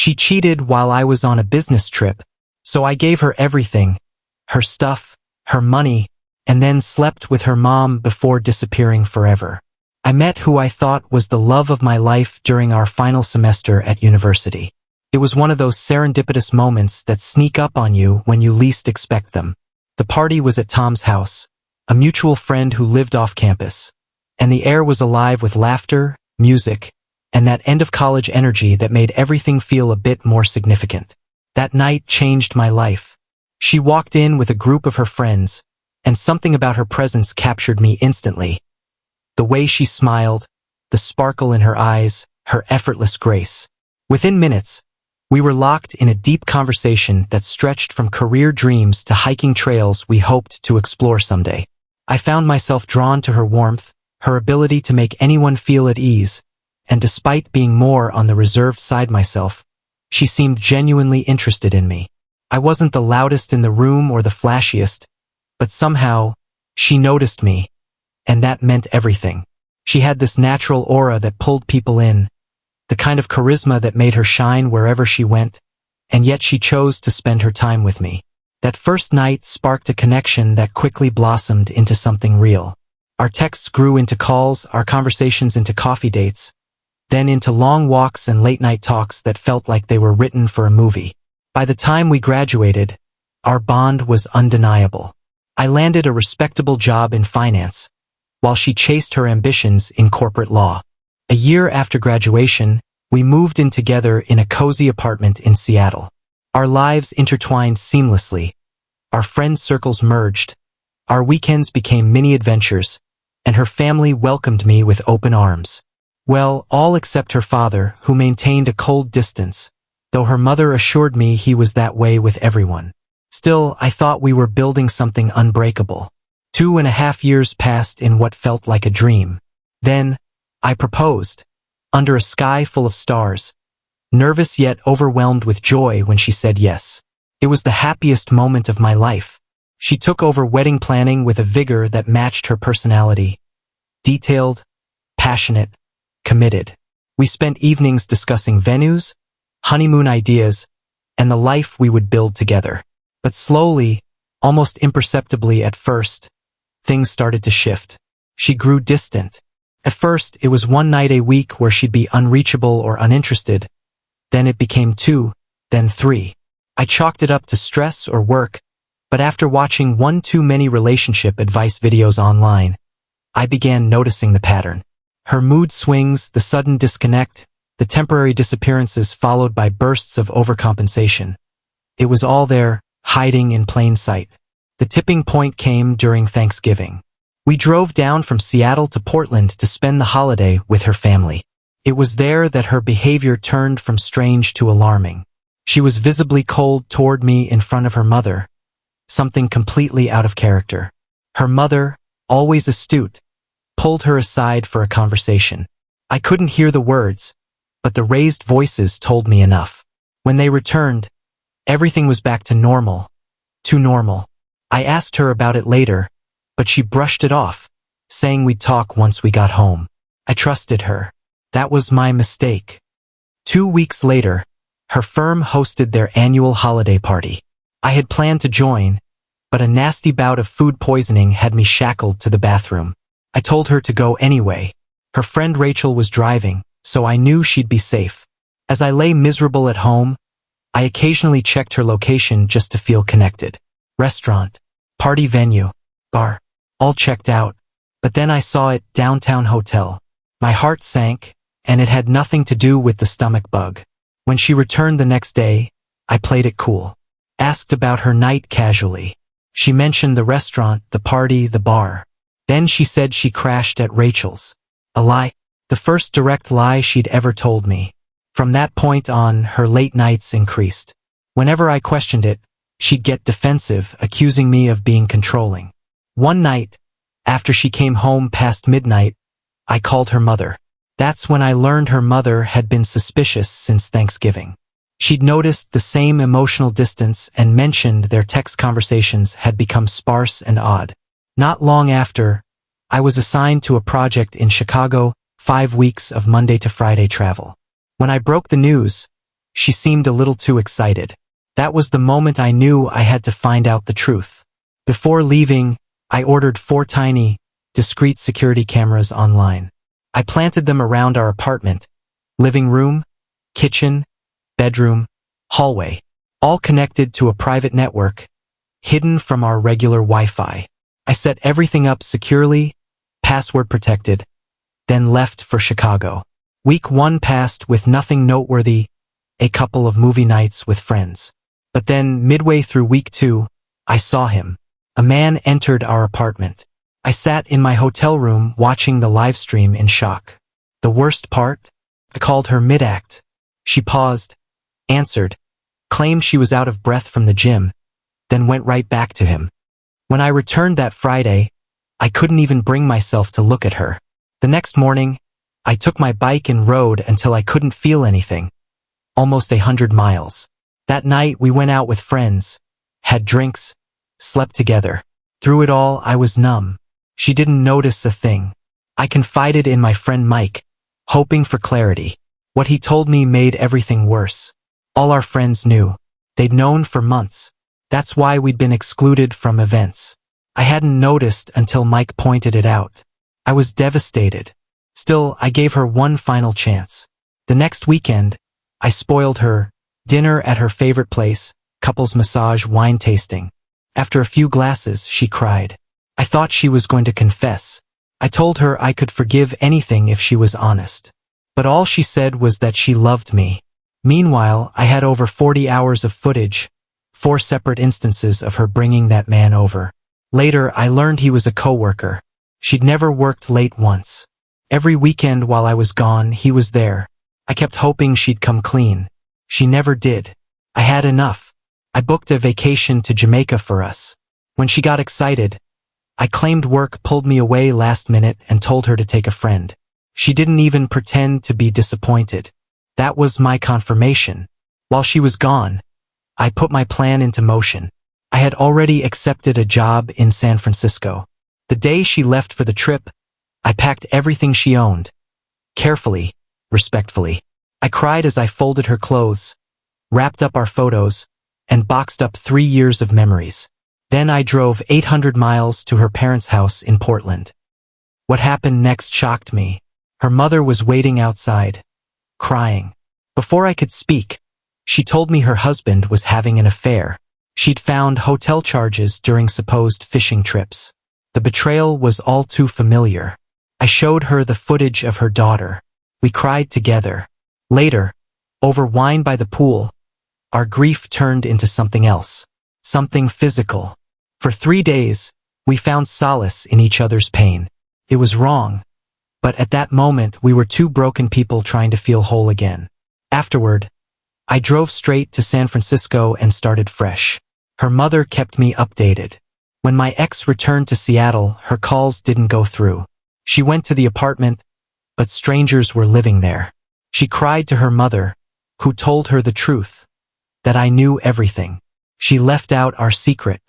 She cheated while I was on a business trip, so I gave her everything, her stuff, her money, and then slept with her mom before disappearing forever. I met who I thought was the love of my life during our final semester at university. It was one of those serendipitous moments that sneak up on you when you least expect them. The party was at Tom's house, a mutual friend who lived off campus, and the air was alive with laughter, music, and that end-of-college energy that made everything feel a bit more significant. That night changed my life. She walked in with a group of her friends, and something about her presence captured me instantly. The way she smiled, the sparkle in her eyes, her effortless grace. Within minutes, we were locked in a deep conversation that stretched from career dreams to hiking trails we hoped to explore someday. I found myself drawn to her warmth, her ability to make anyone feel at ease, and despite being more on the reserved side myself, she seemed genuinely interested in me. I wasn't the loudest in the room or the flashiest, but somehow, she noticed me, and that meant everything. She had this natural aura that pulled people in, the kind of charisma that made her shine wherever she went, and yet she chose to spend her time with me. That first night sparked a connection that quickly blossomed into something real. Our texts grew into calls, our conversations into coffee dates, then into long walks and late-night talks that felt like they were written for a movie. By the time we graduated, our bond was undeniable. I landed a respectable job in finance, while she chased her ambitions in corporate law. A year after graduation, we moved in together in a cozy apartment in Seattle. Our lives intertwined seamlessly, our friend circles merged, our weekends became mini-adventures, and her family welcomed me with open arms. Well, all except her father, who maintained a cold distance, though her mother assured me he was that way with everyone. Still, I thought we were building something unbreakable. 2.5 years passed in what felt like a dream. Then, I proposed, under a sky full of stars, nervous yet overwhelmed with joy when she said yes. It was the happiest moment of my life. She took over wedding planning with a vigor that matched her personality. Detailed, passionate, committed. We spent evenings discussing venues, honeymoon ideas, and the life we would build together. But slowly, almost imperceptibly at first, things started to shift. She grew distant. At first, it was one night a week where she'd be unreachable or uninterested. Then it became 2, then 3. I chalked it up to stress or work, but after watching one too many relationship advice videos online, I began noticing the pattern. Her mood swings, the sudden disconnect, the temporary disappearances followed by bursts of overcompensation. It was all there, hiding in plain sight. The tipping point came during Thanksgiving. We drove down from Seattle to Portland to spend the holiday with her family. It was there that her behavior turned from strange to alarming. She was visibly cold toward me in front of her mother, something completely out of character. Her mother, always astute, pulled her aside for a conversation. I couldn't hear the words, but the raised voices told me enough. When they returned, everything was back to normal. Too normal. I asked her about it later, but she brushed it off, saying we'd talk once we got home. I trusted her. That was my mistake. 2 weeks later, her firm hosted their annual holiday party. I had planned to join, but a nasty bout of food poisoning had me shackled to the bathroom. I told her to go anyway. Her friend Rachel was driving, so I knew she'd be safe. As I lay miserable at home, I occasionally checked her location just to feel connected. Restaurant, party venue, bar, all checked out. But then I saw it, downtown hotel. My heart sank, and it had nothing to do with the stomach bug. When she returned the next day, I played it cool. Asked about her night casually. She mentioned the restaurant, the party, the bar. Then she said she crashed at Rachel's. A lie. The first direct lie she'd ever told me. From that point on, her late nights increased. Whenever I questioned it, she'd get defensive, accusing me of being controlling. One night, after she came home past midnight, I called her mother. That's when I learned her mother had been suspicious since Thanksgiving. She'd noticed the same emotional distance and mentioned their text conversations had become sparse and odd. Not long after, I was assigned to a project in Chicago, 5 weeks of Monday to Friday travel. When I broke the news, She seemed a little too excited. That was the moment I knew I had to find out the truth. Before leaving, I ordered 4 tiny, discreet security cameras online. I planted them around our apartment, living room, kitchen, bedroom, hallway, all connected to a private network, hidden from our regular Wi-Fi. I set everything up securely, password protected, then left for Chicago. Week 1 passed with nothing noteworthy, a couple of movie nights with friends. But then, midway through week 2, I saw him. A man entered our apartment. I sat in my hotel room watching the live stream in shock. The worst part? I called her mid-act. She paused, answered, claimed she was out of breath from the gym, then went right back to him. When I returned that Friday, I couldn't even bring myself to look at her. The next morning, I took my bike and rode until I couldn't feel anything. Almost 100 miles. That night we went out with friends, had drinks, slept together. Through it all, I was numb. She didn't notice a thing. I confided in my friend Mike, hoping for clarity. What he told me made everything worse. All our friends knew. They'd known for months. That's why we'd been excluded from events. I hadn't noticed until Mike pointed it out. I was devastated. Still, I gave her one final chance. The next weekend, I spoiled her, dinner at her favorite place, couples massage, wine tasting. After a few glasses, she cried. I thought she was going to confess. I told her I could forgive anything if she was honest. But all she said was that she loved me. Meanwhile, I had over 40 hours of footage, 4 separate instances of her bringing that man over. Later, I learned he was a coworker. She'd never worked late once. Every weekend while I was gone, he was there. I kept hoping she'd come clean. She never did. I had enough. I booked a vacation to Jamaica for us. When she got excited, I claimed work pulled me away last minute and told her to take a friend. She didn't even pretend to be disappointed. That was my confirmation. While she was gone, I put my plan into motion. I had already accepted a job in San Francisco. The day she left for the trip, I packed everything she owned. Carefully, respectfully. I cried as I folded her clothes, wrapped up our photos, and boxed up 3 years of memories. Then I drove 800 miles to her parents' house in Portland. What happened next shocked me. Her mother was waiting outside, crying. Before I could speak, she told me her husband was having an affair. She'd found hotel charges during supposed fishing trips. The betrayal was all too familiar. I showed her the footage of her daughter. We cried together. Later, over wine by the pool, our grief turned into something else. Something physical. For 3 days, we found solace in each other's pain. It was wrong. But at that moment, we were 2 broken people trying to feel whole again. Afterward, I drove straight to San Francisco and started fresh. Her mother kept me updated. When my ex returned to Seattle, her calls didn't go through. She went to the apartment, but strangers were living there. She cried to her mother, who told her the truth, that I knew everything. She left out our secret.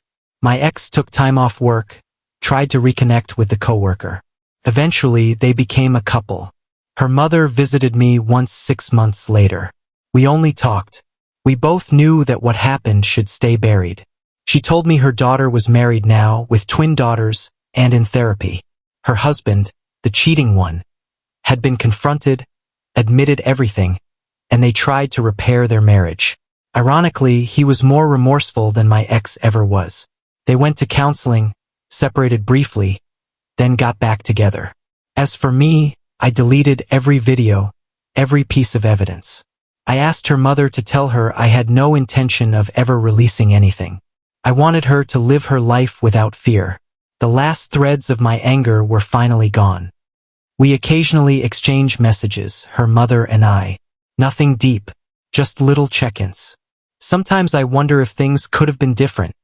My ex took time off work, tried to reconnect with the coworker. Eventually, they became a couple. Her mother visited me once 6 months later. We only talked. We both knew that what happened should stay buried. She told me her daughter was married now, with twin daughters, and in therapy. Her husband, the cheating one, had been confronted, admitted everything, and they tried to repair their marriage. Ironically, he was more remorseful than my ex ever was. They went to counseling, separated briefly, then got back together. As for me, I deleted every video, every piece of evidence. I asked her mother to tell her I had no intention of ever releasing anything. I wanted her to live her life without fear. The last threads of my anger were finally gone. We occasionally exchange messages, her mother and I. Nothing deep, just little check-ins. Sometimes I wonder if things could have been different,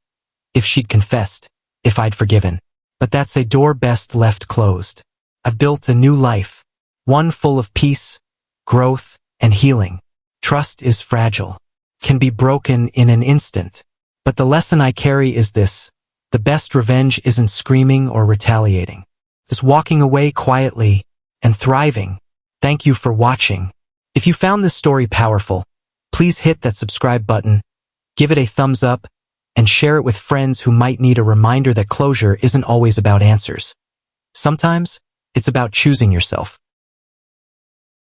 if she'd confessed, if I'd forgiven. But that's a door best left closed. I've built a new life, one full of peace, growth, and healing. Trust is fragile, can be broken in an instant. But the lesson I carry is this: the best revenge isn't screaming or retaliating. It's walking away quietly and thriving. Thank you for watching. If you found this story powerful, Please hit that subscribe button, give it a thumbs up, and share it with friends who might need a reminder that closure isn't always about answers. Sometimes, it's about choosing yourself.